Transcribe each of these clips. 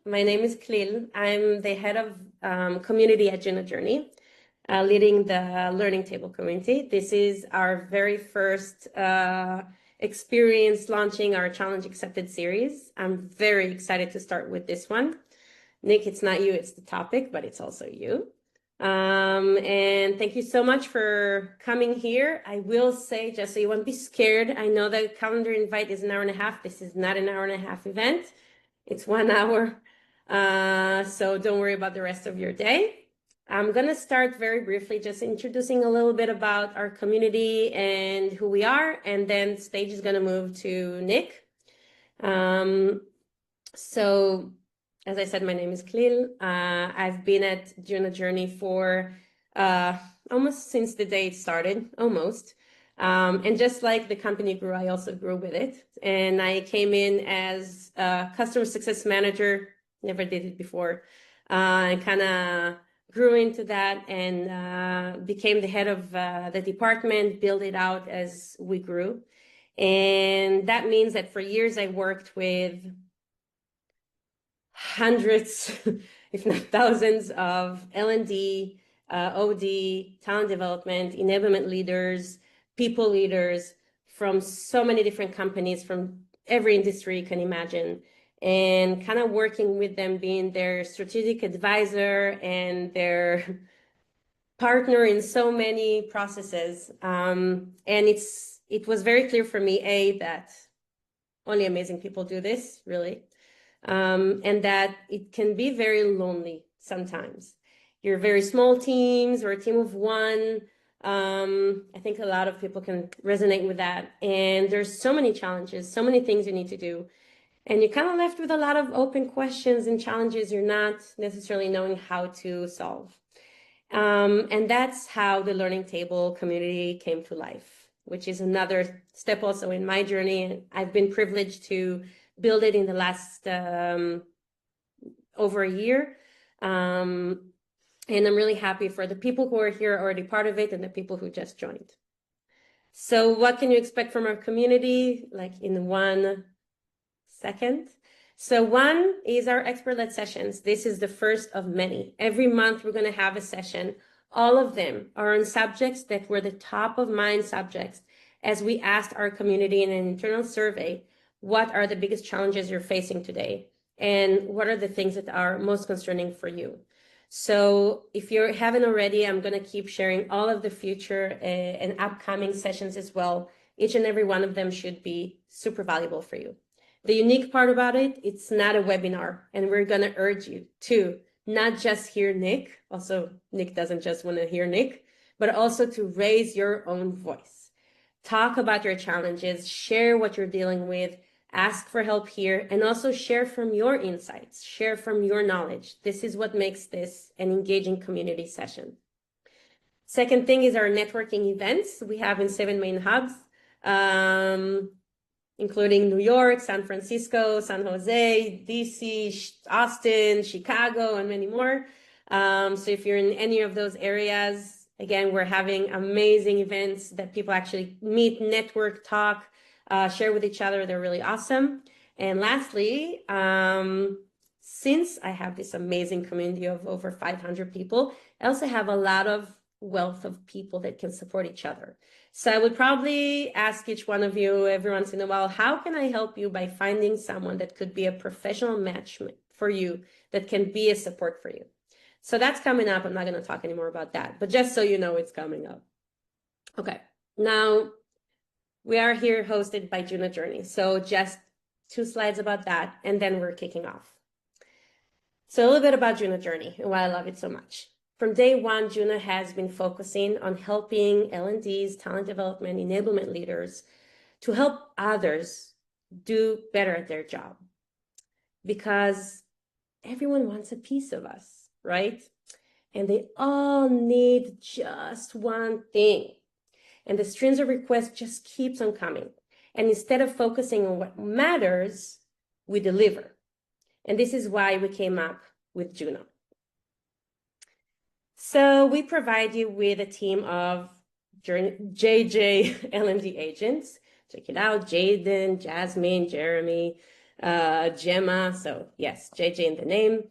My name is Klil. I'm the head of community at Juno Journey, leading the Learning Table community. This is our very first experience launching our Challenge Accepted series. I'm very excited to start with this one. Nick, it's not you, it's the topic, but it's also you. And thank you so much for coming here. I will say, just so you won't be scared, I know the calendar invite is an hour and a half. This is not an hour and a half event. It's 1 hour. So don't worry about the rest of your day. I'm going to start very briefly, just introducing a little bit about our community and who we are, and then stage is going to move to Nick. So as I said, my name is Klil. I've been at Juno Journey for almost since the day it started, almost. And just like the company grew, I also grew with it. And I came in as a customer success manager, never did it before, and kind of grew into that and became the head of the department, built it out as we grew. And that means that for years I worked with hundreds, if not thousands, of L&D, OD, talent development, enablement leaders, people leaders from so many different companies from every industry you can imagine, and kind of working with them, being their strategic advisor and their partner in so many processes. And it was very clear for me, that only amazing people do this, really. And that it can be very lonely sometimes. You're very small teams or a team of one. I think a lot of people can resonate with that. And there's so many challenges, so many things you need to do. And you're kind of left with a lot of open questions and challenges you're not necessarily knowing how to solve. And that's how the Learning Table community came to life, which is another step also in my journey. I've been privileged to build it in the last over a year. And I'm really happy for the people who are here already part of it and the people who just joined. So what can you expect from our community, like in 1 second? So one is our expert-led sessions. This is the first of many. Every month we're going to have a session. All of them are on subjects that were the top of mind subjects as we asked our community in an internal survey, what are the biggest challenges you're facing today? And what are the things that are most concerning for you? So if you haven't already, I'm going to keep sharing all of the future and upcoming sessions as well. Each and every one of them should be super valuable for you. The unique part about it, it's not a webinar, and we're going to urge you to not just hear Nick. Also, Nick doesn't just want to hear Nick, but also to raise your own voice. Talk about your challenges, share what you're dealing with, ask for help here, and also share from your insights, share from your knowledge. This is what makes this an engaging community session. Second thing is our networking events. We have in 7 main hubs, including New York, San Francisco, San Jose, DC, Austin, Chicago, and many more. So if you're in any of those areas, again, we're having amazing events that people actually meet, network, talk, share with each other. They're really awesome. And lastly, since I have this amazing community of over 500 people, I also have a lot of wealth of people that can support each other. So I would probably ask each one of you every once in a while, how can I help you by finding someone that could be a professional match for you, that can be a support for you? So that's coming up. I'm not going to talk anymore about that, but just so you know, it's coming up. Okay, now we are here hosted by Juno Journey. So just 2 slides about that, and then we're kicking off. So a little bit about Juno Journey and why I love it so much. From day one, Juno has been focusing on helping L&Ds, talent development, enablement leaders to help others do better at their job. Because everyone wants a piece of us, right? And they all need just one thing. And the streams of requests just keeps on coming. And instead of focusing on what matters, we deliver. And this is why we came up with Juno. So we provide you with a team of JJ L&D agents. Check it out, Jaden, Jasmine, Jeremy. Gemma. So yes, JJ in the name.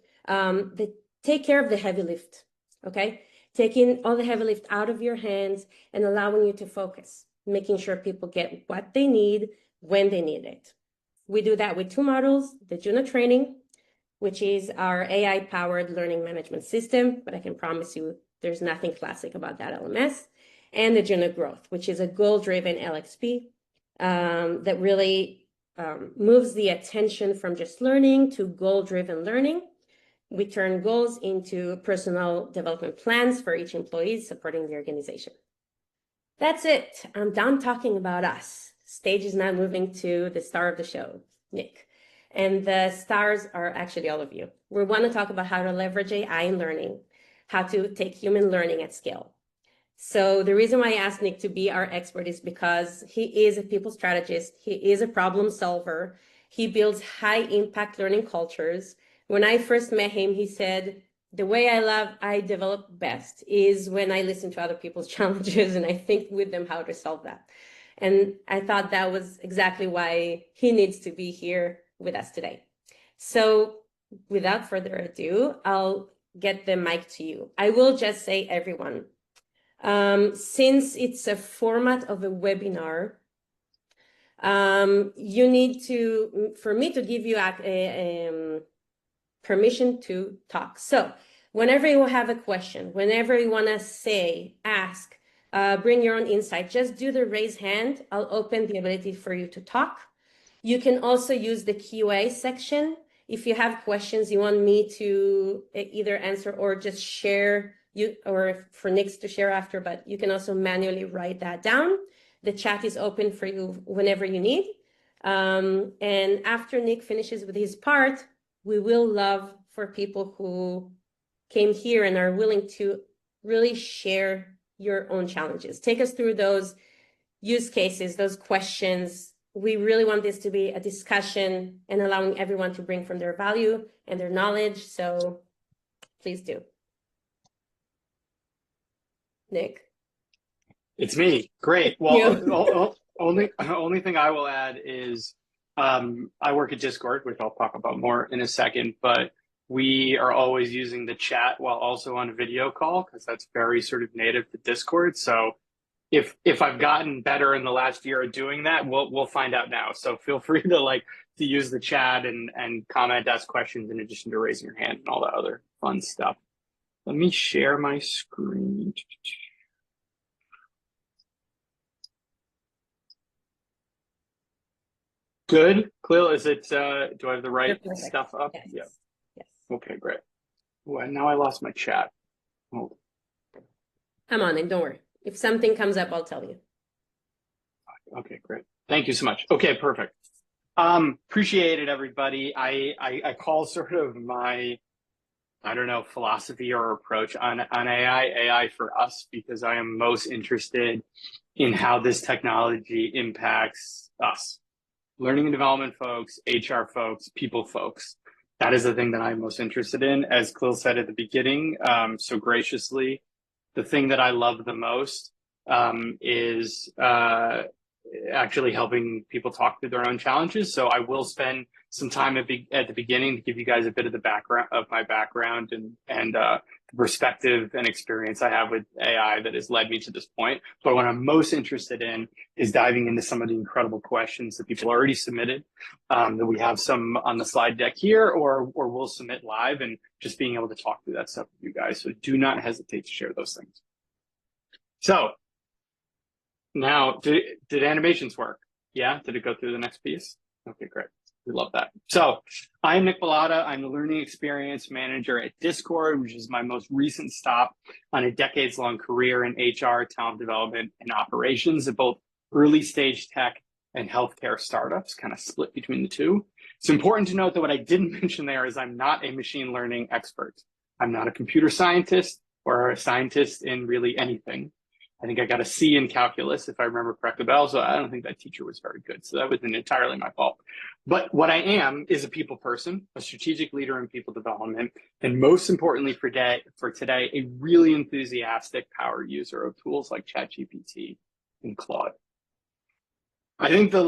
They take care of the heavy lift, okay? Taking all the heavy lift out of your hands and allowing you to focus, making sure people get what they need when they need it. We do that with two models, the Juno training, which is our AI-powered learning management system, but I can promise you there's nothing classic about that LMS, and the Juno growth, which is a goal-driven LXP that really moves the attention from just learning to goal-driven learning. We turn goals into personal development plans for each employee supporting the organization. That's it. I'm done talking about us. Stage is now moving to the star of the show, Nick. And the stars are actually all of you. We want to talk about how to leverage AI in learning, how to take human learning at scale. So the reason why I asked Nick to be our expert is because he is a people strategist. He is a problem solver. He builds high impact learning cultures. When I first met him, he said, the way I develop best is when I listen to other people's challenges and I think with them how to solve that. And I thought that was exactly why he needs to be here with us today. So without further ado, I'll get the mic to you. I will just say, everyone, since it's a format of a webinar, you need to, for me to give you permission to talk. So whenever you have a question, whenever you want to say, ask, bring your own insight, just do the raise hand. I'll open the ability for you to talk. You can also use the QA section. If you have questions you want me to either answer or just share, or for Nick to share after, but you can also manually write that down. The chat is open for you whenever you need. And after Nick finishes with his part, we will love for people who came here and are willing to really share your own challenges. Take us through those use cases, those questions. We really want this to be a discussion and allowing everyone to bring from their value and their knowledge. So please do. Nick. It's me. Great. Well, only thing I will add is I work at Discord, which I'll talk about more in a second, but we are always using the chat while also on a video call because that's very sort of native to Discord. So if I've gotten better in the last year at doing that, we'll find out now. So feel free to use the chat and comment, ask questions in addition to raising your hand and all that other fun stuff. Let me share my screen. Good. Khalil, is it, do I have the right stuff up? Yes. Yeah. Yes. Okay, great. Well, now I lost my chat. Hold on. I'm on it, don't worry. If something comes up, I'll tell you. Okay, great. Thank you so much. Okay, perfect. Appreciate it, everybody. I call sort of my, I don't know, philosophy or approach on AI for us, because I am most interested in how this technology impacts us. Learning and development folks, HR folks, people folks. That is the thing that I'm most interested in. As Khalil said at the beginning, so graciously, the thing that I love the most is actually helping people talk through their own challenges. So I will spend some time at the beginning to give you guys a bit of the background of my background and the perspective and experience I have with AI that has led me to this point. But what I'm most interested in is diving into some of the incredible questions that people already submitted, that we have some on the slide deck here, or we'll submit live, and just being able to talk through that stuff with you guys. So do not hesitate to share those things. So now, did animations work? Yeah, did it go through the next piece? Okay, great. We love that. So I'm Nick Bellata. I'm the Learning Experience Manager at Discord, which is my most recent stop on a decades-long career in HR, talent development, and operations at both early stage tech and healthcare startups, kind of split between the two. It's important to note that what I didn't mention there is I'm not a machine learning expert. I'm not a computer scientist or a scientist in really anything. I think I got a C in calculus, if I remember correctly, but also I don't think that teacher was very good. So that wasn't entirely my fault. But what I am is a people person, a strategic leader in people development, and most importantly for today, a really enthusiastic power user of tools like ChatGPT and Claude. I think the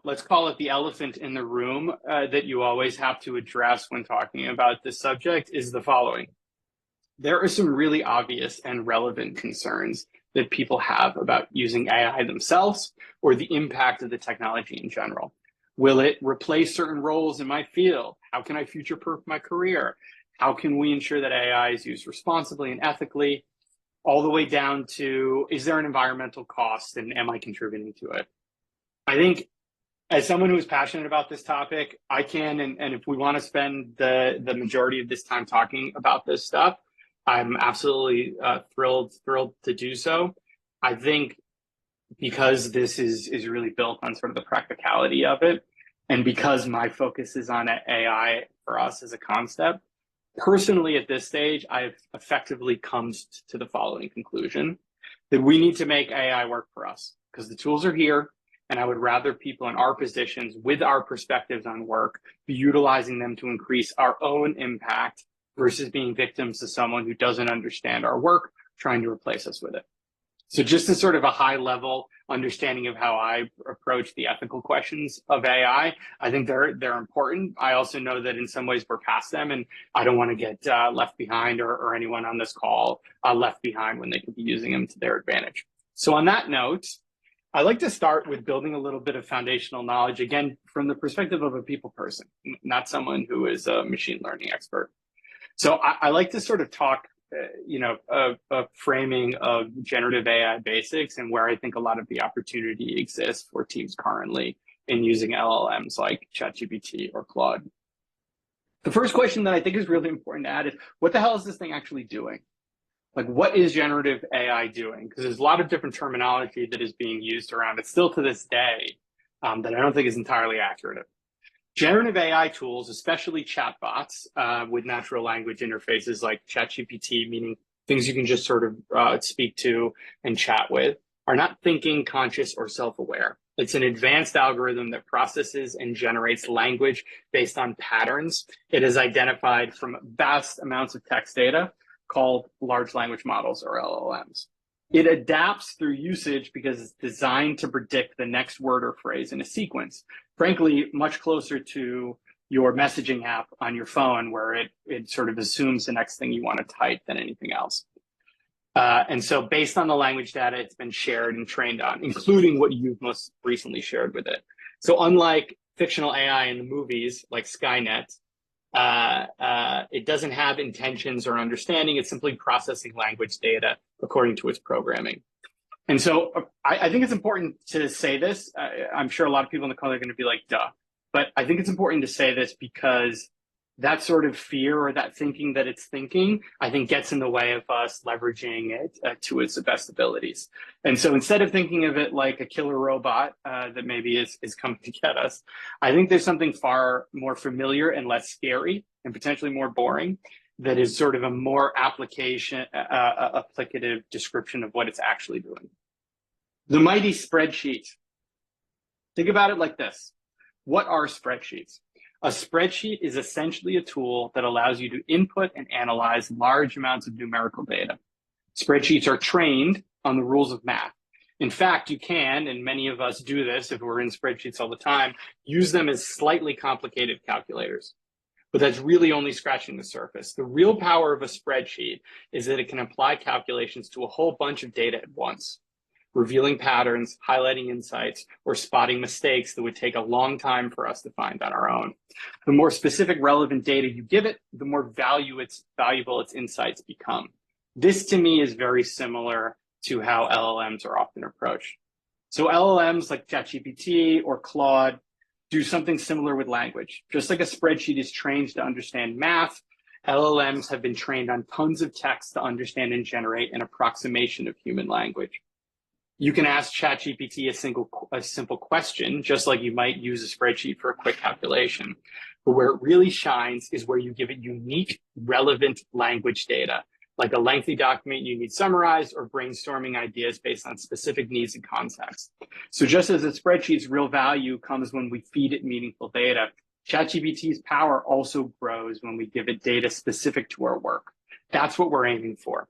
let's call it the elephant in the room that you always have to address when talking about this subject is the following. There are some really obvious and relevant concerns that people have about using AI themselves or the impact of the technology in general. Will it replace certain roles in my field? How can I future-proof my career? How can we ensure that AI is used responsibly and ethically? All the way down to, is there an environmental cost and am I contributing to it? I think as someone who is passionate about this topic, I can, and if we want to spend the majority of this time talking about this stuff, I'm absolutely thrilled to do so. I think because this is really built on sort of the practicality of it, and because my focus is on AI for us as a concept, personally at this stage, I've effectively come to the following conclusion, that we need to make AI work for us because the tools are here. And I would rather people in our positions with our perspectives on work be utilizing them to increase our own impact versus being victims to someone who doesn't understand our work, trying to replace us with it. So just as sort of a high level understanding of how I approach the ethical questions of AI, I think they're important. I also know that in some ways we're past them, and I don't want to get left behind or anyone on this call left behind when they could be using them to their advantage. So on that note, I like to start with building a little bit of foundational knowledge, again, from the perspective of a people person, not someone who is a machine learning expert. So I like to sort of talk, a framing of generative AI basics and where I think a lot of the opportunity exists for teams currently in using LLMs like ChatGPT or Claude. The first question that I think is really important to add is, what the hell is this thing actually doing? Like, what is generative AI doing? Because there's a lot of different terminology that is being used around it still to this day that I don't think is entirely accurate. Generative AI tools, especially chatbots with natural language interfaces like ChatGPT, meaning things you can just sort of speak to and chat with, are not thinking, conscious, or self-aware. It's an advanced algorithm that processes and generates language based on patterns it has identified from vast amounts of text data, called large language models or LLMs. It adapts through usage because it's designed to predict the next word or phrase in a sequence. Frankly, much closer to your messaging app on your phone, where it sort of assumes the next thing you want to type than anything else. And so based on the language data it's been shared and trained on, including what you've most recently shared with it. So unlike fictional AI in the movies like Skynet, it doesn't have intentions or understanding. It's simply processing language data according to its programming. And so I think it's important to say this. I'm sure a lot of people in the call are going to be like, duh. But I think it's important to say this because that sort of fear or that thinking that it's thinking, I think gets in the way of us leveraging it to its best abilities. And so instead of thinking of it like a killer robot that maybe is coming to get us, I think there's something far more familiar and less scary and potentially more boring that is sort of a more applicative description of what it's actually doing. The mighty spreadsheet. Think about it like this. What are spreadsheets? A spreadsheet is essentially a tool that allows you to input and analyze large amounts of numerical data. Spreadsheets are trained on the rules of math. In fact, you can, and many of us do this if we're in spreadsheets all the time, use them as slightly complicated calculators. But that's really only scratching the surface. The real power of a spreadsheet is that it can apply calculations to a whole bunch of data at once, revealing patterns, highlighting insights, or spotting mistakes that would take a long time for us to find on our own. The more specific, relevant data you give it, the more valuable its insights become. This, to me, is very similar to how LLMs are often approached. So LLMs like ChatGPT or Claude do something similar with language. Just like a spreadsheet is trained to understand math, LLMs have been trained on tons of text to understand and generate an approximation of human language. You can ask ChatGPT a simple question, just like you might use a spreadsheet for a quick calculation. But where it really shines is where you give it unique, relevant language data, like a lengthy document you need summarized or brainstorming ideas based on specific needs and context. So just as a spreadsheet's real value comes when we feed it meaningful data, ChatGPT's power also grows when we give it data specific to our work. That's what we're aiming for.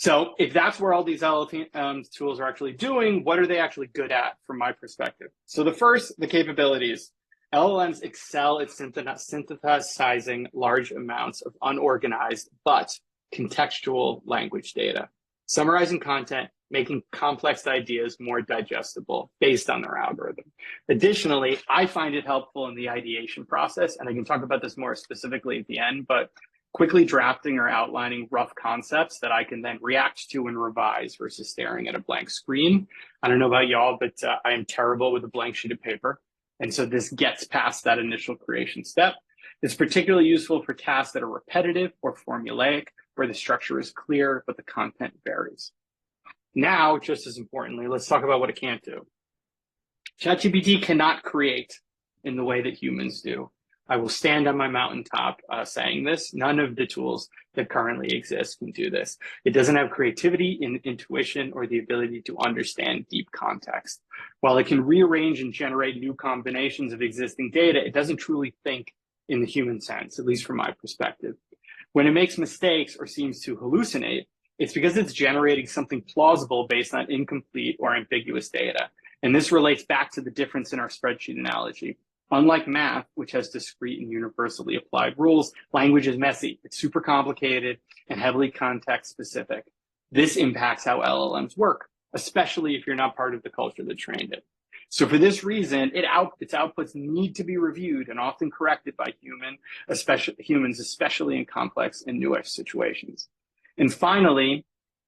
So if that's where all these LLM tools are actually doing, what are they actually good at from my perspective? So the first, the capabilities. LLMs excel at synthesizing large amounts of unorganized but contextual language data, summarizing content, making complex ideas more digestible based on their algorithm. Additionally, I find it helpful in the ideation process, and I can talk about this more specifically at the end, but quickly drafting or outlining rough concepts that I can then react to and revise versus staring at a blank screen. I don't know about y'all, but I am terrible with a blank sheet of paper. And so this gets past that initial creation step. It's particularly useful for tasks that are repetitive or formulaic, where the structure is clear, but the content varies. Now, just as importantly, let's talk about what it can't do. ChatGPT cannot create in the way that humans do. I will stand on my mountaintop saying this. None of the tools that currently exist can do this. It doesn't have creativity, intuition, or the ability to understand deep context. While it can rearrange and generate new combinations of existing data, it doesn't truly think in the human sense, at least from my perspective. When it makes mistakes or seems to hallucinate, it's because it's generating something plausible based on incomplete or ambiguous data. And this relates back to the difference in our spreadsheet analogy. Unlike math, which has discrete and universally applied rules, language is messy. It's super complicated and heavily context specific. This impacts how LLMs work, especially if you're not part of the culture that trained it. So for this reason, its outputs need to be reviewed and often corrected by humans, especially in complex and newish situations. And finally,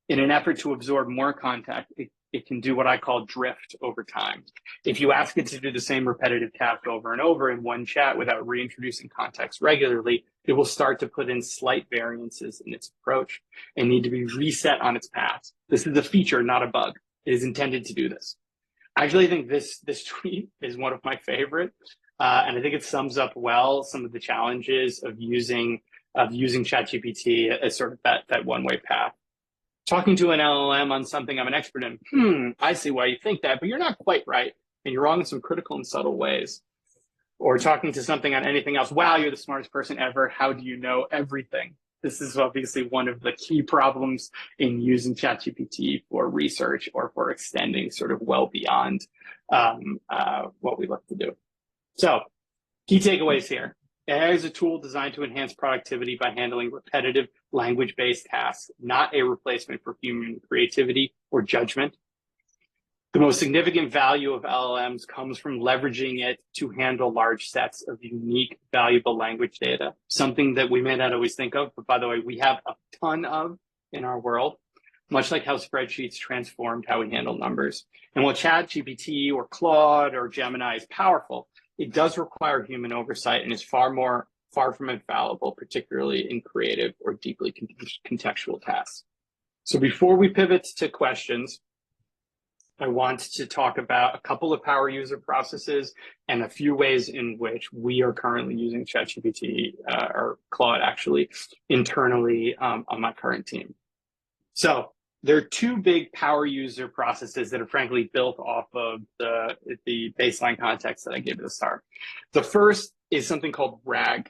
in an effort to absorb more context, it can do what I call drift over time. If you ask it to do the same repetitive task over and over in one chat without reintroducing context regularly, it will start to put in slight variances in its approach and need to be reset on its path. This is a feature, not a bug. It is intended to do this. I actually think this tweet is one of my favorite, and I think it sums up well some of the challenges of using ChatGPT as sort of that one-way path. Talking to an LLM on something I'm an expert in, I see why you think that, but you're not quite right, and you're wrong in some critical and subtle ways. Or talking to something on anything else, wow, you're the smartest person ever, how do you know everything? This is obviously one of the key problems in using ChatGPT for research or for extending sort of well beyond what we look to do. So, key takeaways here. AI is a tool designed to enhance productivity by handling repetitive language-based tasks, not a replacement for human creativity or judgment. The most significant value of LLMs comes from leveraging it to handle large sets of unique, valuable language data, something that we may not always think of, but by the way, we have a ton of in our world, much like how spreadsheets transformed how we handle numbers. And while ChatGPT or Claude or Gemini is powerful, it does require human oversight and is far from infallible, particularly in creative or deeply contextual tasks. So before we pivot to questions, I want to talk about a couple of power user processes and a few ways in which we are currently using ChatGPT or Claude actually internally on my current team. So there are two big power user processes that are frankly built off of the baseline context that I gave at the start. The first is something called RAG.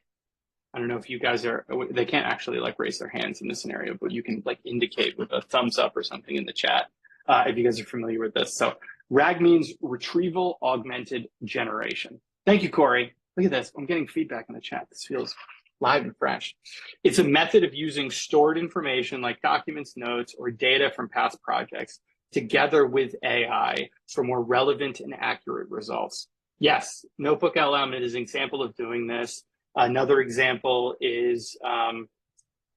I don't know if you guys they can't actually like raise their hands in this scenario, but you can like indicate with a thumbs up or something in the chat if you guys are familiar with this. So RAG means retrieval augmented generation. Thank you, Corey. Look at this. I'm getting feedback in the chat. This feels live and fresh. It's a method of using stored information like documents, notes, or data from past projects together with AI for more relevant and accurate results. Yes, Notebook LM is an example of doing this. Another example is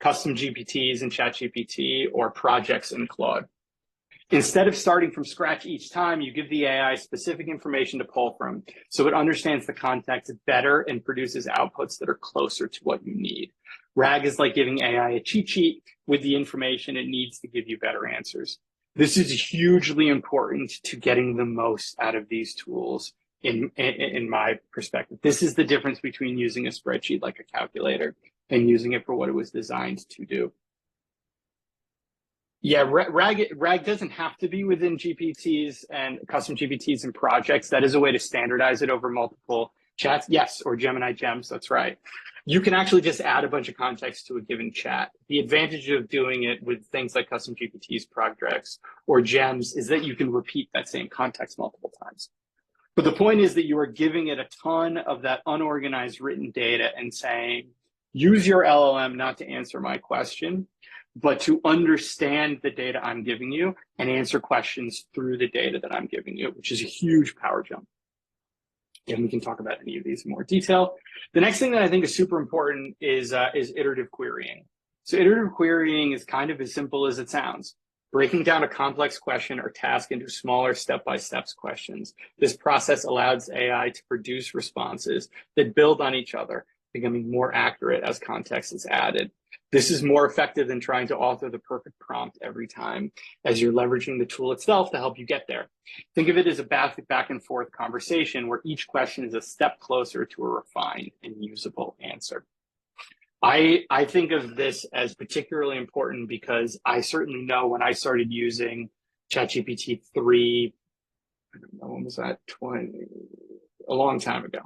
custom GPTs in ChatGPT or projects in Claude. Instead of starting from scratch each time, you give the AI specific information to pull from, so it understands the context better and produces outputs that are closer to what you need. RAG is like giving AI a cheat sheet with the information it needs to give you better answers. This is hugely important to getting the most out of these tools in my perspective. This is the difference between using a spreadsheet like a calculator and using it for what it was designed to do. Yeah, RAG doesn't have to be within GPTs and custom GPTs and projects. That is a way to standardize it over multiple chats. Yes, or Gemini Gems, that's right. you can actually just add a bunch of context to a given chat. The advantage of doing it with things like custom GPTs projects or gems is that you can repeat that same context multiple times. But the point is that you are giving it a ton of that unorganized written data and saying, use your LLM not to answer my question, but to understand the data I'm giving you and answer questions through the data that I'm giving you, which is a huge power jump. And we can talk about any of these in more detail. The next thing that I think is super important is iterative querying. So iterative querying is kind of as simple as it sounds. Breaking down a complex question or task into smaller step-by-step questions. This process allows AI to produce responses that build on each other, becoming more accurate as context is added. This is more effective than trying to author the perfect prompt every time, as you're leveraging the tool itself to help you get there. Think of it as a back and forth conversation where each question is a step closer to a refined and usable answer. I think of this as particularly important because I certainly know when I started using ChatGPT 3, I don't know, when was that? A long time ago.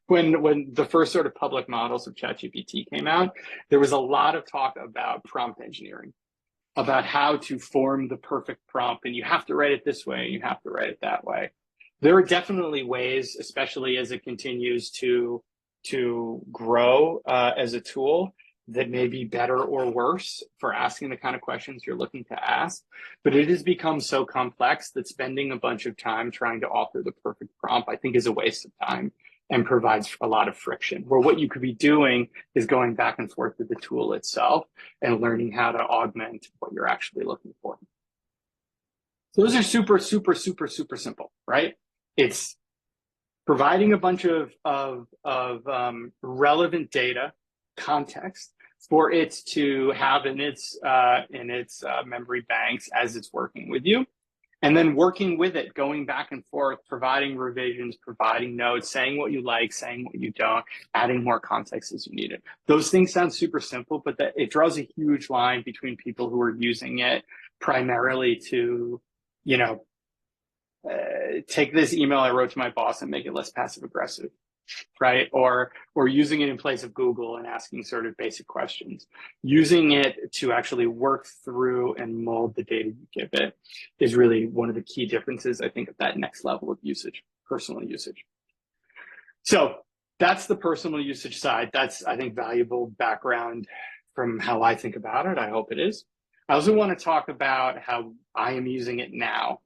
When the first sort of public models of ChatGPT came out, there was a lot of talk about prompt engineering, about how to form the perfect prompt, and you have to write it this way, and you have to write it that way. There are definitely ways, especially as it continues to grow as a tool, that may be better or worse for asking the kind of questions you're looking to ask. But it has become so complex that spending a bunch of time trying to author the perfect prompt, I think, is a waste of time and provides a lot of friction, where what you could be doing is going back and forth with the tool itself and learning how to augment what you're actually looking for. So those are super, super, super, super simple, right? It's providing a bunch of relevant data, context, for it to have in its memory banks as it's working with you. And then working with it, going back and forth, providing revisions, providing notes, saying what you like, saying what you don't, adding more context as you need it. Those things sound super simple, but it draws a huge line between people who are using it primarily to, take this email I wrote to my boss and make it less passive aggressive, right? Or using it in place of Google and asking sort of basic questions. Using it to actually work through and mold the data you give it is really one of the key differences, I think, at that next level of usage, personal usage. So that's the personal usage side. That's, I think, valuable background from how I think about it. I hope it is. I also want to talk about how I am using it now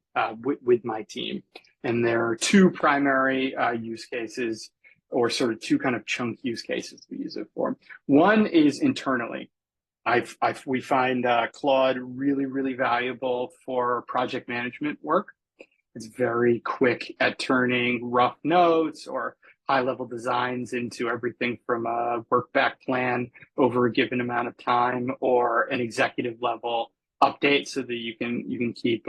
with my team. And there are two primary use cases, or sort of two kind of chunk use cases we use it for. One is internally. We find Claude really, really valuable for project management work. It's very quick at turning rough notes or high-level designs into everything from a work back plan over a given amount of time, or an executive level update so that you can keep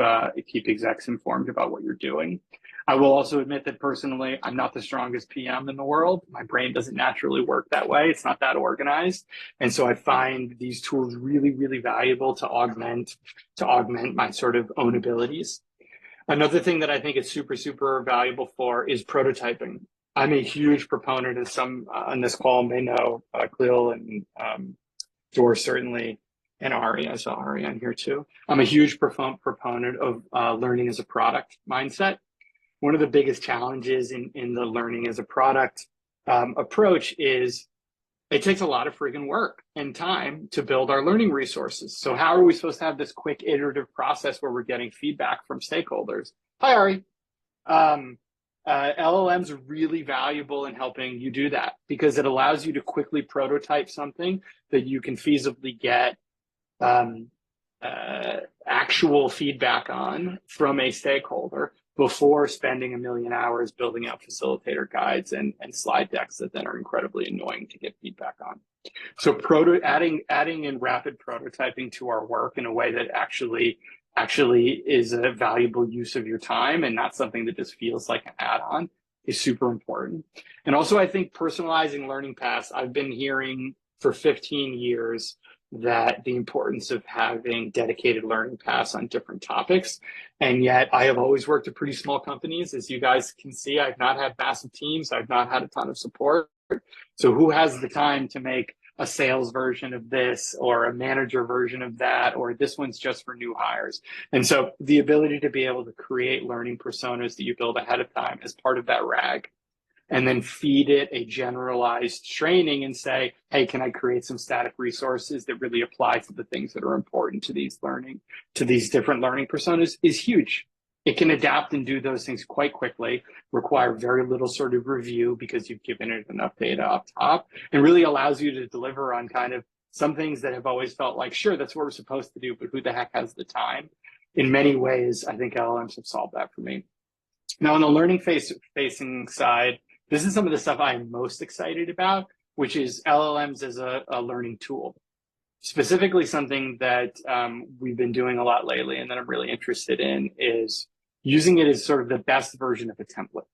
execs informed about what you're doing. I will also admit that personally, I'm not the strongest PM in the world. My brain doesn't naturally work that way. It's not that organized. And so I find these tools really, really valuable to augment my sort of own abilities. Another thing that I think it's super, super valuable for is prototyping. I'm a huge proponent, as some on this call may know, Khalil and Dor certainly, and Ari. I saw Ari on here too. I'm a huge proponent of learning as a product mindset. One of the biggest challenges in the learning as a product approach is it takes a lot of friggin' work and time to build our learning resources. So how are we supposed to have this quick iterative process where we're getting feedback from stakeholders? Hi, Ari. LLMs are really valuable in helping you do that, because it allows you to quickly prototype something that you can feasibly get actual feedback on from a stakeholder before spending a million hours building out facilitator guides and slide decks that then are incredibly annoying to get feedback on. So adding in rapid prototyping to our work in a way that actually is a valuable use of your time and not something that just feels like an add-on is super important. And also, I think personalizing learning paths, I've been hearing for 15 years that the importance of having dedicated learning paths on different topics. And yet I have always worked at pretty small companies. As you guys can see, I've not had massive teams. I've not had a ton of support. So who has the time to make a sales version of this or a manager version of that, or this one's just for new hires? And so the ability to be able to create learning personas that you build ahead of time as part of that RAG, and then feed it a generalized training and say, hey, can I create some static resources that really apply to the things that are important to these different learning personas, is huge. It can adapt and do those things quite quickly, require very little sort of review because you've given it enough data up top, and really allows you to deliver on kind of some things that have always felt like, sure, that's what we're supposed to do, but who the heck has the time? In many ways, I think LLMs have solved that for me. Now, on the learning facing side, this is some of the stuff I'm most excited about, which is LLMs as a learning tool. Specifically, something that we've been doing a lot lately and that I'm really interested in is using it as sort of the best version of a template.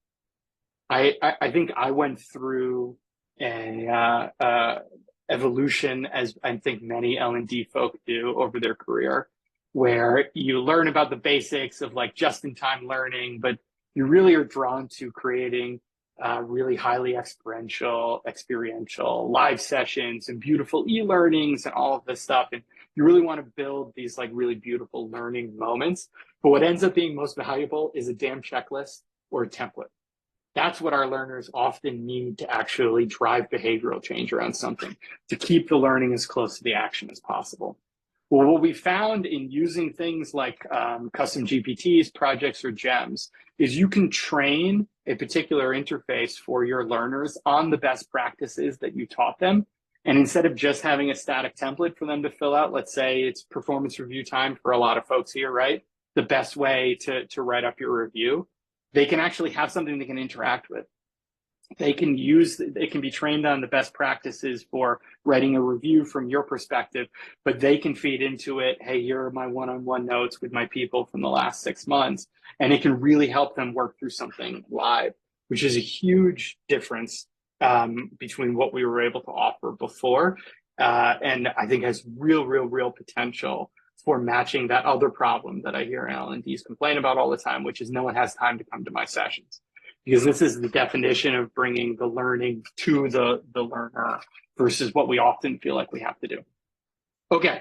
I think I went through a evolution, as I think many L&D folk do over their career, where you learn about the basics of like just-in-time learning, but you really are drawn to creating really highly experiential live sessions and beautiful e-learnings and all of this stuff. And you really want to build these like really beautiful learning moments. But what ends up being most valuable is a damn checklist or a template. That's what our learners often need to actually drive behavioral change around something, to keep the learning as close to the action as possible. Well, what we found in using things like custom GPTs, projects, or gems is you can train a particular interface for your learners on the best practices that you taught them. And instead of just having a static template for them to fill out, let's say it's performance review time for a lot of folks here, right? The best way to write up your review, they can actually have something they can interact with. They can be trained on the best practices for writing a review from your perspective, but they can feed into it, hey, here are my one-on-one notes with my people from the last 6 months. And it can really help them work through something live, which is a huge difference between what we were able to offer before. And I think has real potential for matching that other problem that I hear L&Ds complain about all the time, which is no one has time to come to my sessions. Because this is the definition of bringing the learning to the learner versus what we often feel like we have to do. Okay,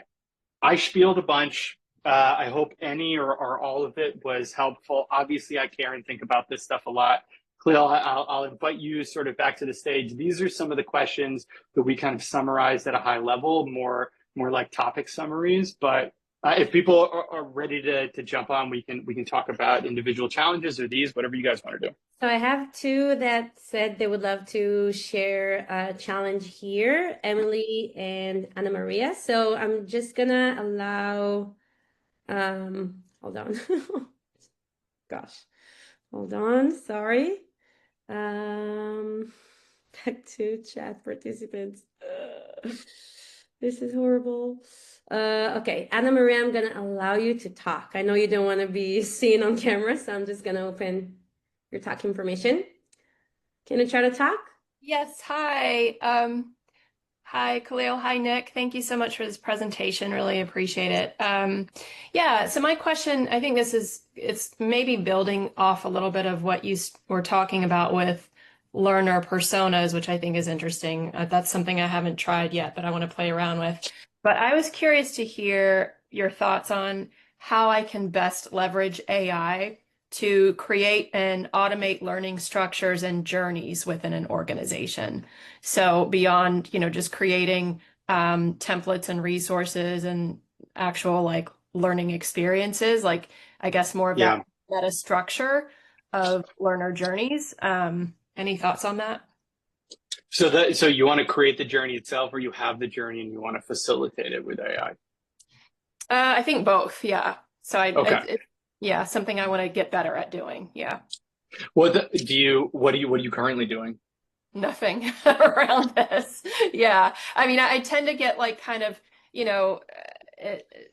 I spieled a bunch. I hope any or all of it was helpful. Obviously, I care and think about this stuff a lot. Khalil, I'll invite you sort of back to the stage. These are some of the questions that we kind of summarized at a high level, more like topic summaries. But if people are ready to jump on, we can talk about individual challenges or these, whatever you guys want to do. So I have two that said they would love to share a challenge here, Emily and Anna Maria. So I'm just gonna allow, hold on. Gosh, hold on, sorry. Back to chat participants. This is horrible. Okay, Anna Maria, I'm gonna allow you to talk. I know you don't want to be seen on camera, so I'm just gonna open your talk information. Can you try to talk? Yes, hi. Hi, Khalil. Hi, Nick. Thank you so much for this presentation. Really appreciate it. Yeah, so my question, I think it's maybe building off a little bit of what you were talking about with learner personas, which I think is interesting. That's something I haven't tried yet, but I want to play around with. But I was curious to hear your thoughts on how I can best leverage AI to create and automate learning structures and journeys within an organization. So beyond, just creating templates and resources and actual like learning experiences, like I guess more of that meta structure of learner journeys. Any thoughts on that? So you want to create the journey itself, or you have the journey and you want to facilitate it with AI? I think both. Yeah. So Okay. Yeah, something I want to get better at doing. Yeah. What are you currently doing? Nothing around this. Yeah. I mean, I tend to get like kind of,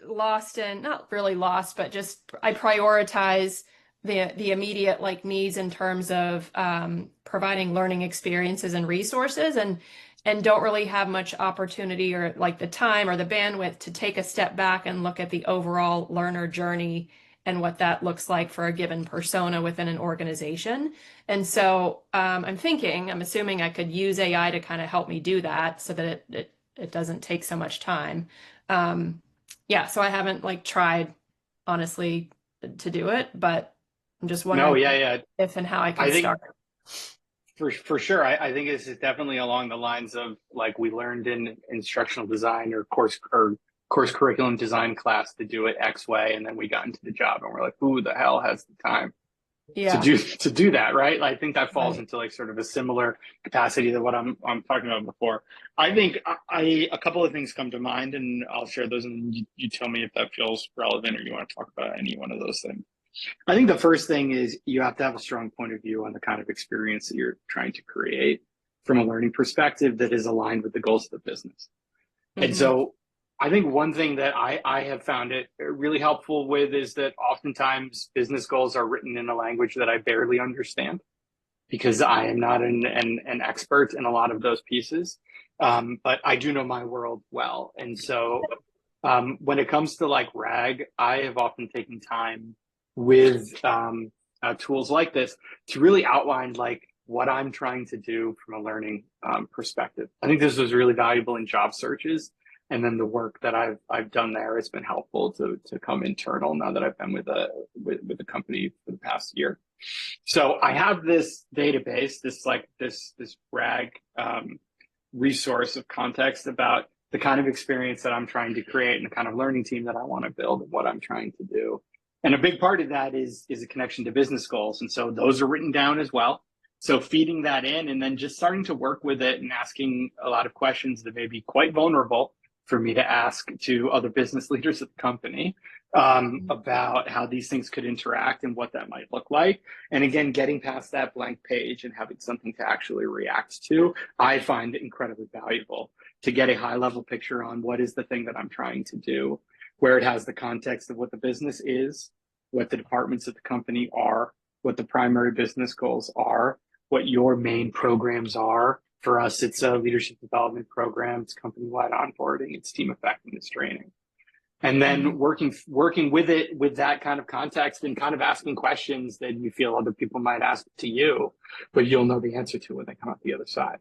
lost in, not really lost, but just I prioritize the immediate like needs in terms of providing learning experiences and resources, and don't really have much opportunity or like the time or the bandwidth to take a step back and look at the overall learner journey and what that looks like for a given persona within an organization. And so I'm assuming I could use AI to kind of help me do that so that it doesn't take so much time. Yeah, so I haven't like tried honestly to do it, but I'm just No, wondering yeah. if and how I I could think start. for sure. I think this is definitely along the lines of like we learned in instructional design or course curriculum design class to do it X way, and then we got into the job and we're like, who the hell has the time Yeah, to do that, right? I think that falls right. into like sort of a similar capacity to what I'm talking about before. I think a couple of things come to mind, and I'll share those, and you tell me if that feels relevant or you want to talk about any one of those things. I think the first thing is you have to have a strong point of view on the kind of experience that you're trying to create from a learning perspective that is aligned with the goals of the business. And Hmm. so I think one thing that I have found it really helpful with is that oftentimes business goals are written in a language that I barely understand because I am not an expert in a lot of those pieces. But I do know my world well. And so when it comes to like RAG, I have often taken time with tools like this to really outline like what I'm trying to do from a learning perspective. I think this was really valuable in job searches. And then the work that I've done there has been helpful to come internal now that I've been with the company for the past year. So I have this database, this RAG resource of context about the kind of experience that I'm trying to create and the kind of learning team that I want to build and what I'm trying to do. And a big part of that is a connection to business goals. And so those are written down as well. So feeding that in and then just starting to work with it and asking a lot of questions that may be quite vulnerable for me to ask to other business leaders at the company about how these things could interact and what that might look like. And again, getting past that blank page and having something to actually react to, I find incredibly valuable to get a high level picture on what is the thing that I'm trying to do, where it has the context of what the business is, what the departments of the company are, what the primary business goals are, what your main programs are. For us, it's a leadership development program, it's company-wide onboarding, it's team effectiveness training. And then working with it with that kind of context and kind of asking questions that you feel other people might ask to you, but you'll know the answer to when they come out the other side.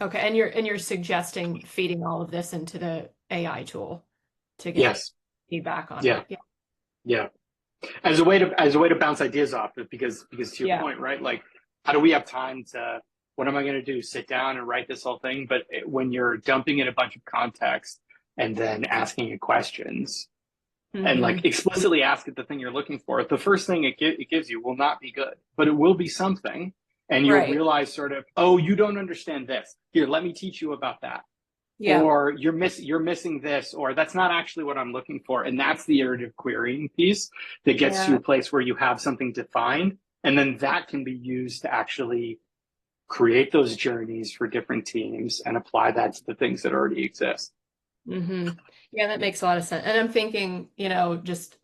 Okay, and you're suggesting feeding all of this into the AI tool to get Yes. feedback on Yeah. it. Yeah. Yeah. As a way to bounce ideas off it, because to your point, right? Like, how do we have time to, what am I going to do? Sit down and write this whole thing? But when you're dumping in a bunch of context and then asking it questions and like explicitly ask it the thing you're looking for, the first thing it gives you will not be good, but it will be something. And you'll Right. realize sort of, oh, you don't understand this. Here, let me teach you about that. Yeah. Or you're missing this, or that's not actually what I'm looking for. And that's the iterative querying piece that gets to a place where you have something defined, and then that can be used to actually create those journeys for different teams and apply that to the things that already exist. Yeah, that makes a lot of sense. And I'm thinking, just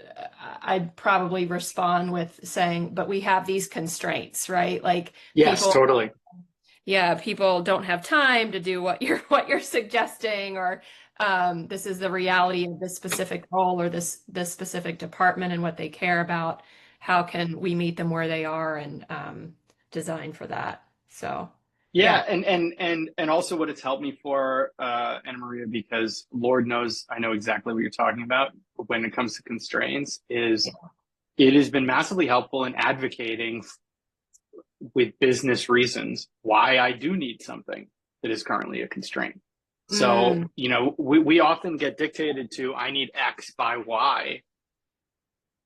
I'd probably respond with saying, but we have these constraints, right? Like Yes, totally. People don't have time to do what you're suggesting, or this is the reality of this specific role or this specific department and what they care about. How can we meet them where they are and design for that? So Yeah, and also what it's helped me for, Anna Maria, because Lord knows I know exactly what you're talking about when it comes to constraints, is it has been massively helpful in advocating with business reasons why I do need something that is currently a constraint. So, we often get dictated to, I need X by Y,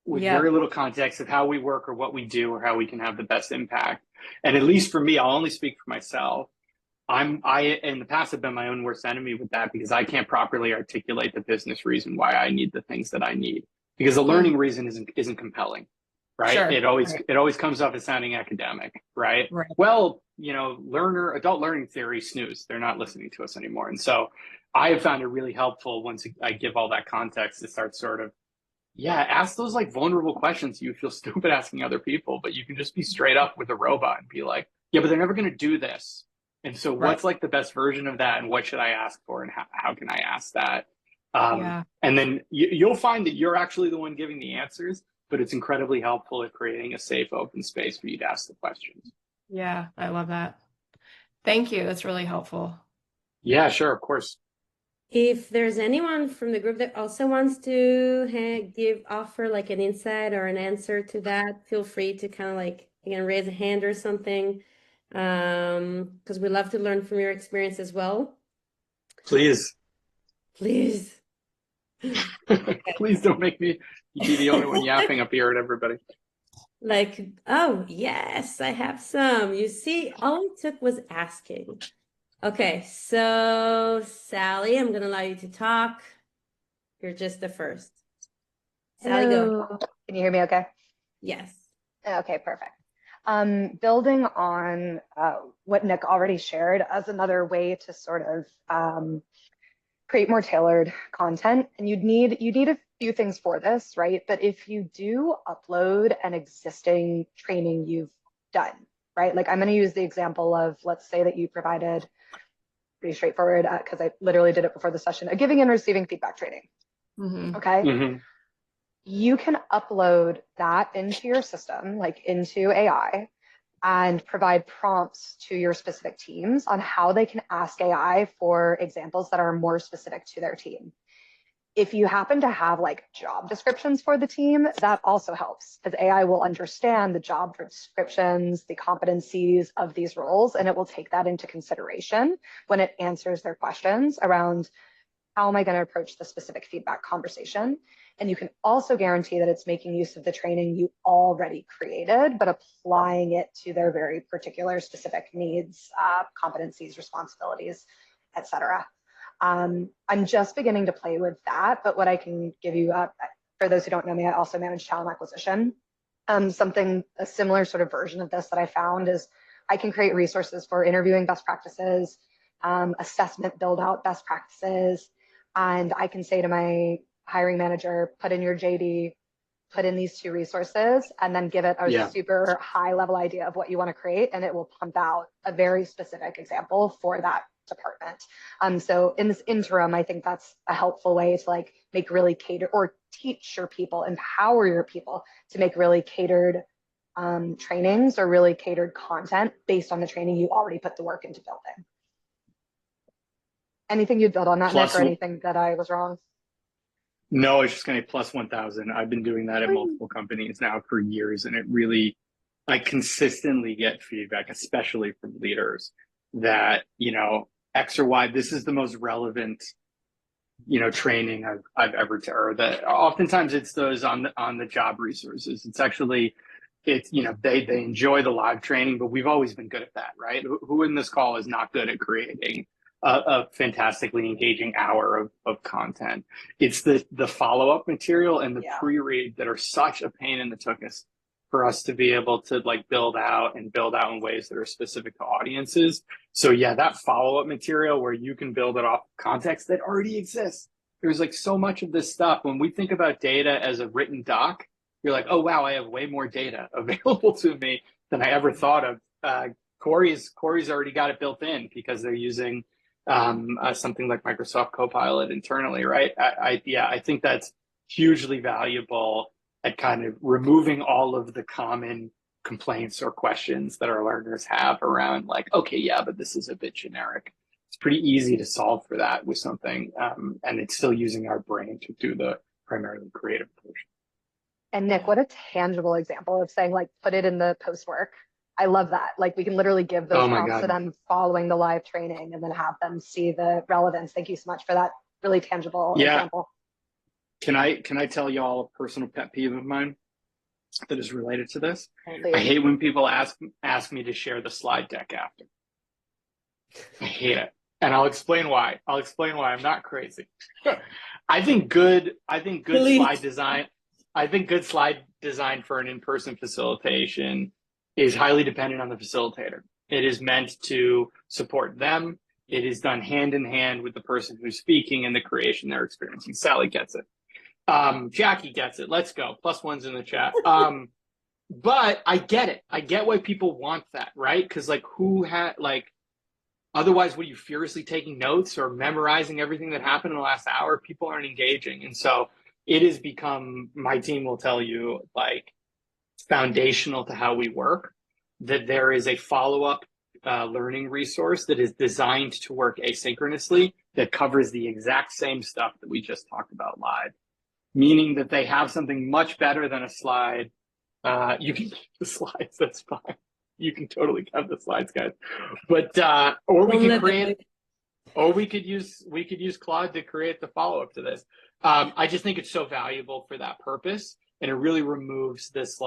with very little context of how we work or what we do or how we can have the best impact. And at least for me, I'll only speak for myself. I in the past have been my own worst enemy with that because I can't properly articulate the business reason why I need the things that I need, because the learning reason isn't compelling, right? Sure. It always comes off as sounding academic, right? Right. Well, adult learning theory snooze. They're not listening to us anymore. And so I have found it really helpful once I give all that context to start sort of, ask those like vulnerable questions you feel stupid asking other people, but you can just be straight up with a robot and be like, yeah, but they're never going to do this. And so what's like the best version of that, and what should I ask for, and how can I ask that? Yeah. And then you'll find that you're actually the one giving the answers, but it's incredibly helpful at creating a safe, open space for you to ask the questions. Yeah, I love that. Thank you. That's really helpful. Yeah, sure, of course. If there's anyone from the group that also wants to offer like an insight or an answer to that, feel free to kind of like, again, raise a hand or something. Because we love to learn from your experience as well. Please. Please. Please don't make me be the only one yapping up here at everybody. Like, oh, yes, I have some. You see, all it took was asking. Okay, so Sally, I'm going to allow you to talk. You're just the first. Sally, go. Hello. Can you hear me okay? Yes. Okay, perfect. Building on what Nick already shared as another way to sort of create more tailored content, and you need a few things for this, right? But if you do upload an existing training you've done, right? Like I'm going to use the example of, let's say that you provided, pretty straightforward, because I literally did it before the session, a giving and receiving feedback training. Mm-hmm. Okay. Mm-hmm. You can upload that into your system, like into AI, and provide prompts to your specific teams on how they can ask AI for examples that are more specific to their team. If you happen to have like job descriptions for the team, that also helps, because AI will understand the job descriptions, the competencies of these roles, and it will take that into consideration when it answers their questions around how am I going to approach the specific feedback conversation. And you can also guarantee that it's making use of the training you already created, but applying it to their very particular specific needs, competencies, responsibilities, etc. I'm just beginning to play with that, but what I can give you, for those who don't know me, I also manage talent acquisition. A similar sort of version of this that I found is I can create resources for interviewing best practices, assessment build out best practices, and I can say to my hiring manager, put in your JD, put in these two resources, and then give it a super high level idea of what you want to create, and it will pump out a very specific example for that department. So in this interim, I think that's a helpful way to like make really cater or teach your people, empower your people to make really catered trainings or really catered content based on the training you already put the work into building. Anything you'd build on that, Nick, or anything that I was wrong? No, it's just going to be plus 1,000. I've been doing that at multiple companies now for years, and it really, I consistently get feedback, especially from leaders, that, you know, X or Y, this is the most relevant, you know, training I've ever, or that oftentimes it's those on the job resources. It's actually, it's, you know, they enjoy the live training, but we've always been good at that, right? Who in this call is not good at creating a fantastically engaging hour of content? It's the follow-up material and the pre-read that are such a pain in the tuchus for us to be able to like build out in ways that are specific to audiences. So yeah, that follow-up material where you can build it off context that already exists. There's like so much of this stuff. When we think about data as a written doc, you're like, oh wow, I have way more data available to me than I ever thought of. Corey's already got it built in because they're using something like Microsoft Copilot internally, right? I think that's hugely valuable at kind of removing all of the common complaints or questions that our learners have around like, okay, yeah, but this is a bit generic. It's pretty easy to solve for that with something, and it's still using our brain to do the primarily creative portion. And Nick, what a tangible example of saying like, put it in the post work. I love that. Like we can literally give those prompts to them following the live training and then have them see the relevance. Thank you so much for that really tangible example. Can I tell y'all a personal pet peeve of mine that is related to this? I hate when people ask me to share the slide deck after. I hate it. And I'll explain why. I'm not crazy. I think good slide design for an in-person facilitation is highly dependent on the facilitator. It is meant to support them. It is done hand in hand with the person who's speaking and the creation they're experiencing. Sally gets it. Jackie gets it. Let's go. +1's in the chat. But I get it. I get why people want that, right? Because like Otherwise, what are you furiously taking notes or memorizing everything that happened in the last hour? People aren't engaging. And so it has become, my team will tell you, like, foundational to how we work, that there is a follow-up learning resource that is designed to work asynchronously that covers the exact same stuff that we just talked about live, meaning that they have something much better than a slide. You can keep the slides, that's fine. You can totally have the slides, guys. But or we can create, or we could use Claude to create the follow-up to this. I just think it's so valuable for that purpose, and it really removes this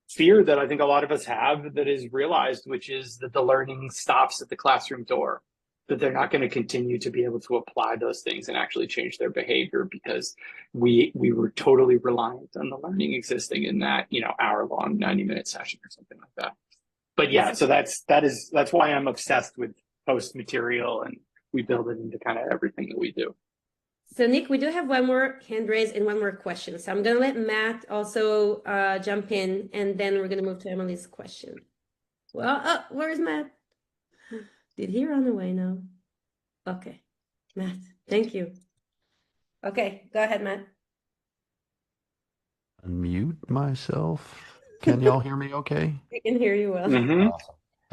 fear that I think a lot of us have that is realized, which is that the learning stops at the classroom door, that they're not going to continue to be able to apply those things and actually change their behavior because we were totally reliant on the learning existing in that, hour-long 90-minute session or something like that. But yeah, so that's why I'm obsessed with post material, and we build it into kind of everything that we do. So Nick, we do have one more hand raised and one more question. So I'm going to let Matt also jump in, and then we're going to move to Emily's question. Well, where's Matt? Did he run away now? Okay, Matt, thank you. Okay, go ahead, Matt. Unmute myself. Can y'all hear me okay? I can hear you well. Mm-hmm.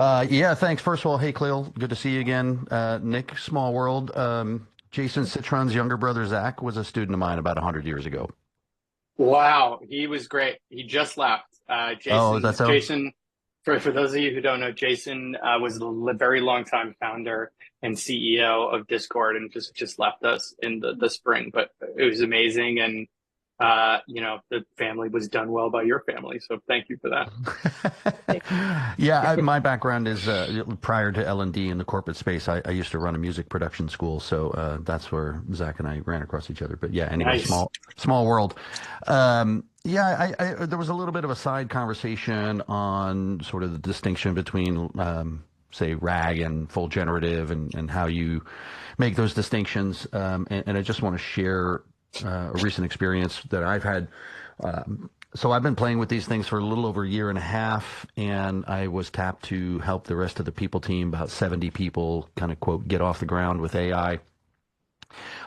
Awesome. Yeah, thanks. First of all, hey, Cleo, good to see you again. Nick, small world. Jason Citron's younger brother, Zach, was a student of mine about 100 years ago. Wow, he was great. He just left. Oh, is that so? Jason, for those of you who don't know, Jason was a very long time founder and CEO of Discord, and just left us in the spring. But it was amazing, and the family was done well by your family. So thank you for that. Yeah, my background is prior to L&D in the corporate space. I used to run a music production school, so that's where Zach and I ran across each other. But yeah, anyway, Nice. small world. Yeah, there was a little bit of a side conversation on sort of the distinction between, say, RAG and full generative, and how you make those distinctions. And I just want to share a recent experience that I've had. So I've been playing with these things for a little over a year and a half, and I was tapped to help the rest of the people team, about 70 people, kind of quote, get off the ground with AI.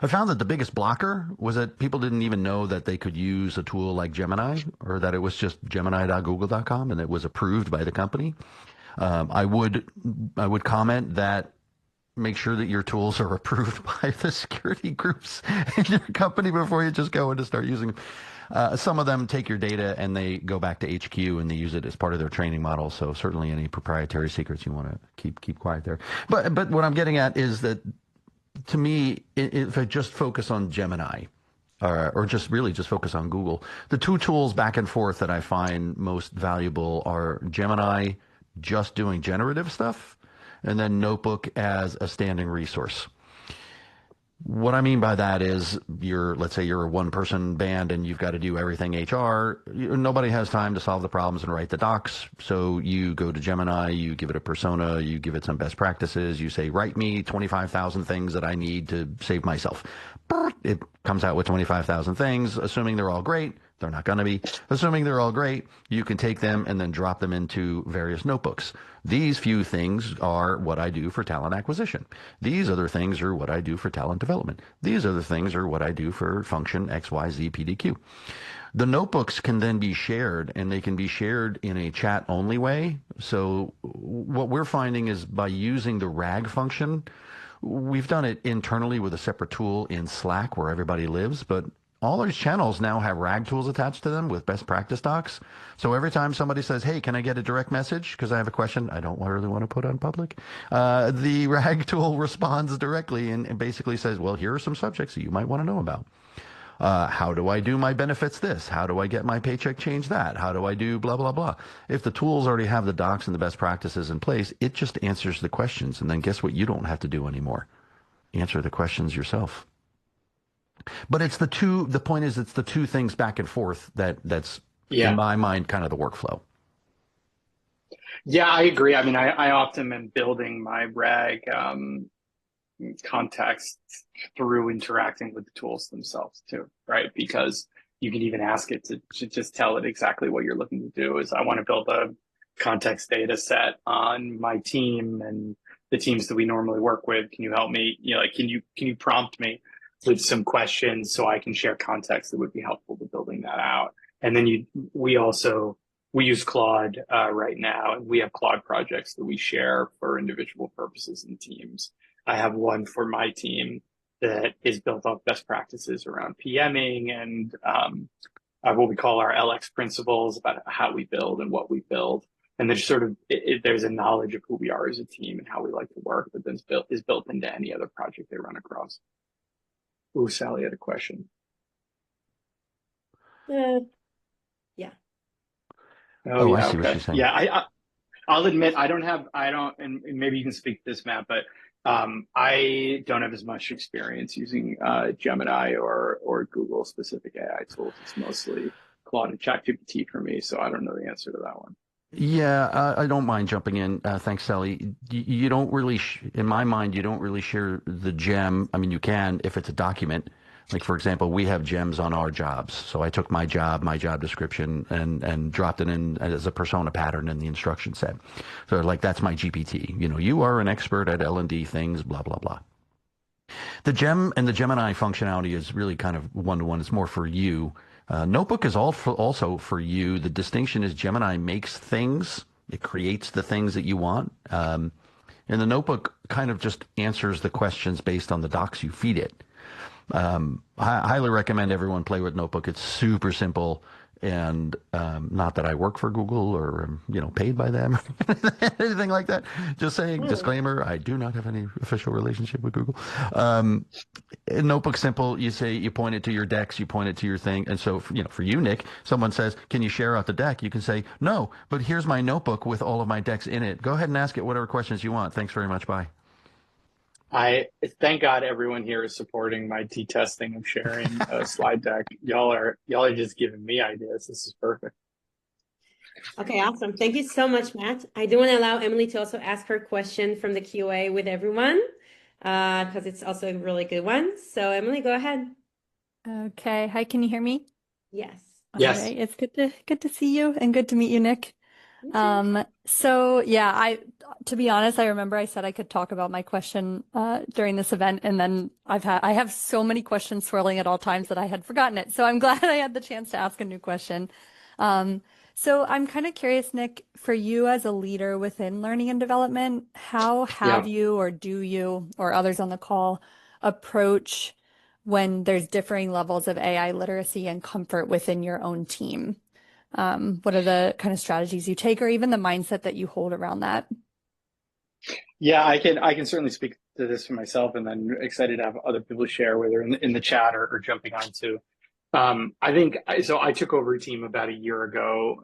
I found that the biggest blocker was that people didn't even know that they could use a tool like Gemini, or that it was just gemini.google.com and it was approved by the company. I would comment that make sure that your tools are approved by the security groups in your company before you just go in to start using them. Some of them take your data and they go back to HQ and they use it as part of their training model. So certainly any proprietary secrets you want to keep quiet there. But what I'm getting at is that, to me, if I just focus on Gemini, or just focus on Google, the two tools back and forth that I find most valuable are Gemini just doing generative stuff, and then Notebook as a standing resource. What I mean by that is, let's say you're a one-person band and you've got to do everything HR. Nobody has time to solve the problems and write the docs. So you go to Gemini, you give it a persona, you give it some best practices. You say, write me 25,000 things that I need to save myself. It comes out with 25,000 things, assuming they're all great. They're not going to be. Assuming they're all great, you can take them and then drop them into various notebooks. These few things are what I do for talent acquisition. These other things are what I do for talent development. These other things are what I do for function XYZ PDQ. The notebooks can then be shared, and they can be shared in a chat-only way. So what we're finding is, by using the RAG function, we've done it internally with a separate tool in Slack where everybody lives, but all those channels now have RAG tools attached to them with best practice docs. So every time somebody says, hey, can I get a direct message because I have a question I don't really want to put on public, the RAG tool responds directly and basically says, well, here are some subjects that you might want to know about. How do I do my benefits this? How do I get my paycheck change that? How do I do blah, blah, blah? If the tools already have the docs and the best practices in place, it just answers the questions. And then guess what? You don't have to do anymore. Answer the questions yourself. But the point is, it's the two things back and forth that's in my mind kind of the workflow. Yeah, I agree. I mean, I often am building my RAG context through interacting with the tools themselves too, right? Because you can even ask it to just tell it exactly what you're looking to do. Is I want to build a context data set on my team, and the teams that we normally work with. Can you help me? Like, can you prompt me with some questions so I can share context that would be helpful to building that out? And then we use Claude right now, and we have Claude projects that we share for individual purposes in teams. I have one for my team that is built off best practices around PMing and what we call our LX principles about how we build and what we build. And there's sort of, there's a knowledge of who we are as a team and how we like to work that then is built into any other project they run across. Ooh, Sally had a question. Yeah. Oh, I yeah, see what okay. she's saying. Yeah, I'll admit I don't, and maybe you can speak to this, Matt, but I don't have as much experience using Gemini or Google specific AI tools. It's mostly Claude and ChatGPT for me, so I don't know the answer to that one. Yeah, I don't mind jumping in. Thanks, Sally. You don't really, in my mind, you don't really share the gem. I mean, you can if it's a document. Like, for example, we have gems on our jobs. So I took my job description, and dropped it in as a persona pattern in the instruction set. So like, that's my GPT. You are an expert at L&D things, blah, blah, blah. The gem and the Gemini functionality is really kind of one-to-one. It's more for you. Notebook is also for you. The distinction is Gemini makes things. It creates the things that you want. And the notebook kind of just answers the questions based on the docs you feed it. I highly recommend everyone play with Notebook. It's super simple, and not that I work for Google or paid by them, anything like that. Just saying, disclaimer: I do not have any official relationship with Google. Notebook simple. You point it to your decks, you point it to your thing, and so for you, Nick, someone says, "Can you share out the deck?" You can say, "No, but here's my notebook with all of my decks in it. Go ahead and ask it whatever questions you want. Thanks very much. Bye." I thank God everyone here is supporting my detesting of sharing a slide deck. Y'all are just giving me ideas. This is perfect. Okay, awesome. Thank you so much, Matt. I do want to allow Emily to also ask her question from the QA with everyone, because it's also a really good one. So Emily, go ahead. Okay. Hi, can you hear me? Yes. Yes. All right. It's good to see you and good to meet you, Nick. You too. So yeah, to be honest, I remember I said I could talk about my question during this event, and then I have so many questions swirling at all times that I had forgotten it. So I'm glad I had the chance to ask a new question. So I'm kind of curious, Nick, for you as a leader within learning and development, how have you, or do you, or others on the call, approach when there's differing levels of AI literacy and comfort within your own team? What are the kind of strategies you take, or even the mindset that you hold around that? Yeah, I can certainly speak to this for myself, and then excited to have other people share, whether in the chat or jumping on to. I think so. I took over a team about a year ago,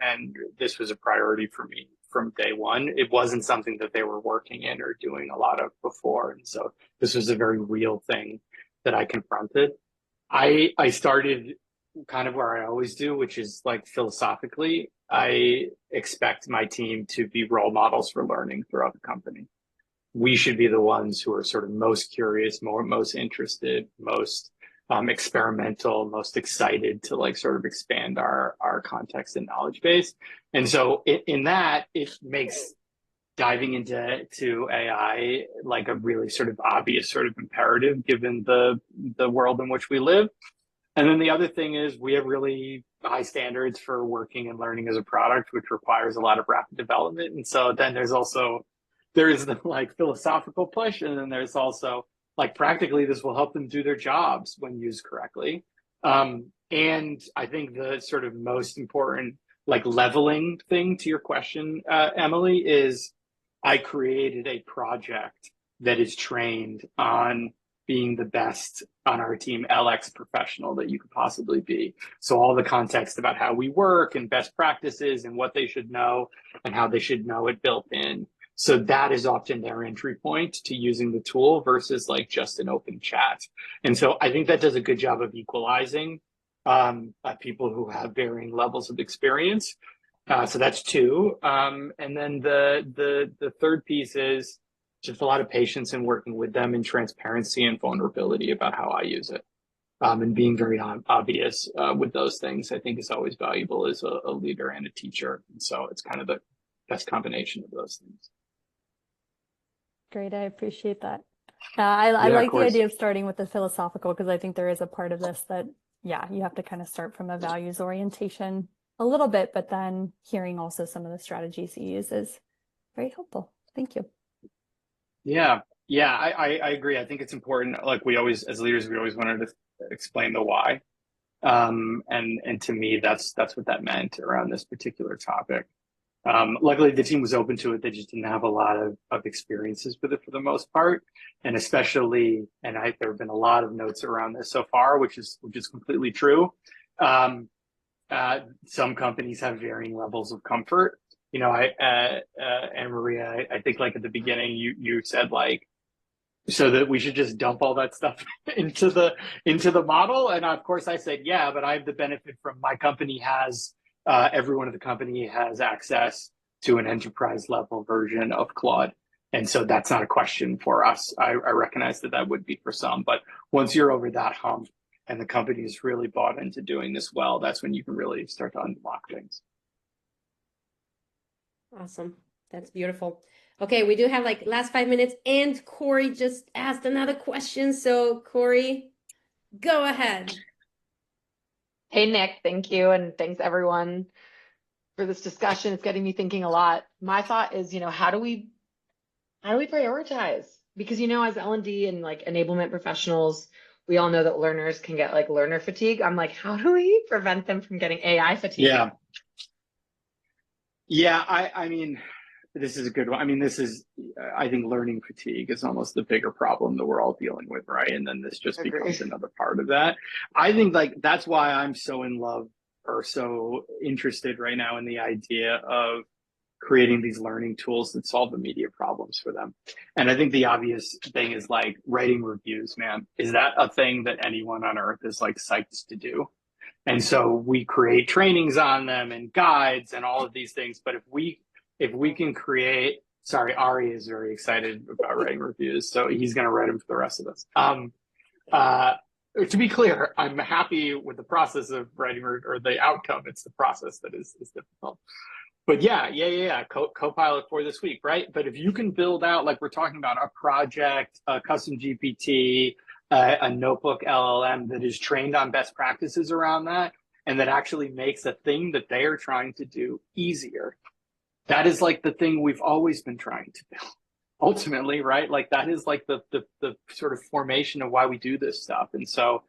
and this was a priority for me from day one. It wasn't something that they were working in or doing a lot of before, and so this was a very real thing that I confronted. I started kind of where I always do, which is like philosophically, I expect my team to be role models for learning throughout the company. We should be the ones who are sort of most curious, most interested, most experimental, most excited to like sort of expand our context and knowledge base. And so in that, it makes diving into AI like a really sort of obvious sort of imperative given the world in which we live. And then the other thing is we have really high standards for working and learning as a product, which requires a lot of rapid development. And so then there is the like philosophical push, and then there's also like practically this will help them do their jobs when used correctly. And I think the sort of most important like leveling thing to your question, Emily, is I created a project that is trained on being the best on our team LX professional that you could possibly be. So all the context about how we work and best practices and what they should know and how they should know it built in. So that is often their entry point to using the tool versus like just an open chat. And so I think that does a good job of equalizing people who have varying levels of experience. So that's two. And then the third piece is just a lot of patience in working with them, and transparency and vulnerability about how I use it. And being very obvious with those things, I think is always valuable as a leader and a teacher. And so it's kind of the best combination of those things. Great. I appreciate that. I Yeah, of like the course. idea of starting with the philosophical because I think there is a part of this that, yeah, you have to kind of start from a values orientation a little bit, but then hearing also some of the strategies you use is very helpful. Thank you. Yeah, yeah, I agree. I think it's important. Like we always, as leaders, we always wanted to explain the why. And to me, that's what that meant around this particular topic. Luckily, the team was open to it. They just didn't have a lot of experiences with it for the most part, and especially, there have been a lot of notes around this so far, which is completely true. Some companies have varying levels of comfort. You know, Anne Maria, I think like at the beginning, you said like, so that we should just dump all that stuff into the model. And of course I said, yeah, but I have the benefit from my company has, everyone at the company has access to an enterprise level version of Claude. And so that's not a question for us. I recognize that would be for some, but once you're over that hump and the company is really bought into doing this well, that's when you can really start to unlock things. Awesome. That's beautiful. Okay, we do have like last 5 minutes, and Corey just asked another question. So Corey, go ahead. Hey, Nick, thank you. And thanks everyone for this discussion. It's getting me thinking a lot. My thought is, how do we prioritize? Because, as L&D and like enablement professionals, we all know that learners can get like learner fatigue. I'm like, how do we prevent them from getting AI fatigue? Yeah. Yeah, I mean, this is a good one. I mean, I think learning fatigue is almost the bigger problem that we're all dealing with, right? And then this just becomes another part of that. I think like that's why I'm so in love or so interested right now in the idea of creating these learning tools that solve immediate problems for them. And I think the obvious thing is like writing reviews, man. Is that a thing that anyone on earth is like psyched to do? And so we create trainings on them and guides and all of these things. But if we can create, sorry, Ari is very excited about writing reviews, so he's going to write them for the rest of us. To be clear, I'm happy with the process of writing or the outcome. It's the process that is difficult. But yeah. Copilot for this week, right? But if you can build out, like we're talking about, a project, a custom GPT, a notebook LLM that is trained on best practices around that, and that actually makes a thing that they are trying to do easier. That is like the thing we've always been trying to do, ultimately, right? Like that is like the sort of formation of why we do this stuff. And so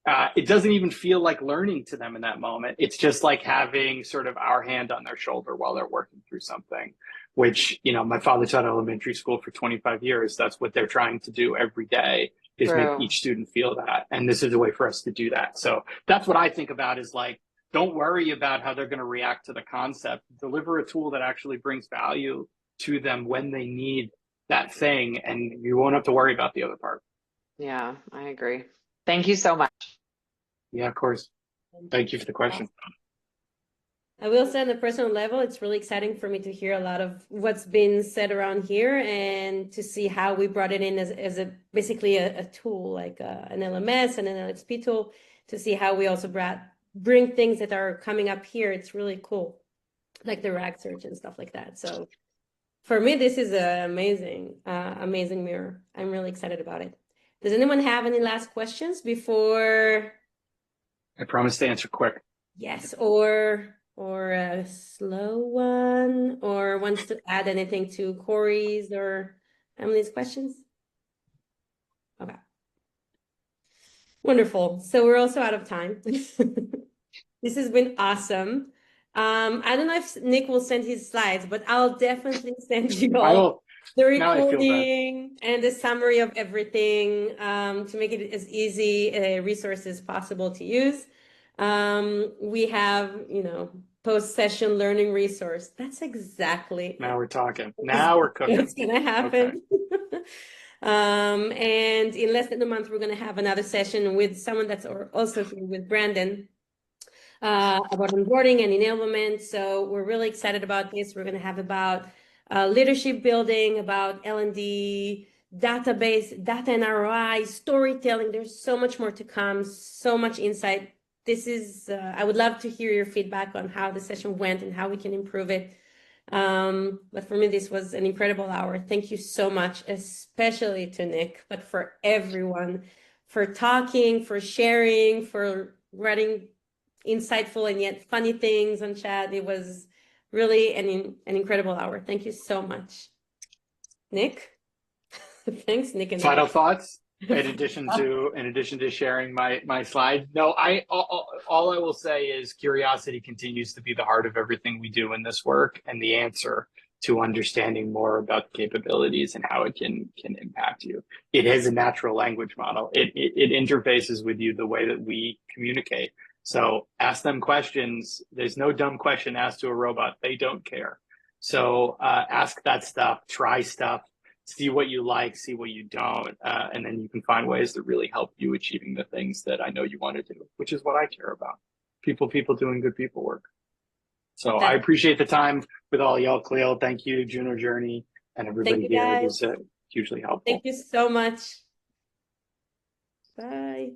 it doesn't even feel like learning to them in that moment. It's just like having sort of our hand on their shoulder while they're working through something, which, my father taught elementary school for 25 years. That's what they're trying to do every day, is True. make each student feel that. And this is a way for us to do that. So that's what I think about, is like, don't worry about how they're going to react to the concept. Deliver a tool that actually brings value to them when they need that thing, and you won't have to worry about the other part. Yeah, I agree. Thank you so much. Yeah, of course. Thank you for the question. I will say on a personal level, it's really exciting for me to hear a lot of what's been said around here and to see how we brought it in as basically a tool, like an LMS and an LXP tool, to see how we also bring things that are coming up here. It's really cool, like the RAG search and stuff like that. So for me, this is an amazing mirror. I'm really excited about it. Does anyone have any last questions before? I promise to answer quick. Yes, or a slow one, or wants to add anything to Corey's or Emily's questions? Okay. Wonderful. So we're also out of time. This has been awesome. I don't know if Nick will send his slides, but I'll definitely send you all the recording and the summary of everything to make it as easy a resource as possible to use. We have, post-session learning resource. That's exactly. Now we're talking. Now we're cooking. What's going to happen. Okay. And in less than a month, we're going to have another session with someone that's also here with Brandon about onboarding and enablement. So we're really excited about this. We're going to have about leadership building, about L&D, database, data and ROI, storytelling. There's so much more to come, so much insight. This is, I would love to hear your feedback on how the session went and how we can improve it. But for me, this was an incredible hour. Thank you so much, especially to Nick, but for everyone, for talking, for sharing, for writing insightful and yet funny things on chat. It was really an incredible hour. Thank you so much. Nick? Thanks, Nick. And Final thoughts? In addition to sharing my slide, no, all I will say is curiosity continues to be the heart of everything we do in this work, and the answer to understanding more about the capabilities and how it can impact you. It is a natural language model. It interfaces with you the way that we communicate. So ask them questions. There's no dumb question asked to a robot. They don't care. So ask that stuff, try stuff, see what you like, see what you don't, and then you can find ways to really help you achieving the things that I know you want to do, which is what I care about. People doing good people work. So I appreciate the time with all y'all. Cleo, thank you. Juno Journey and everybody here. It was hugely helpful. Thank you so much. Bye.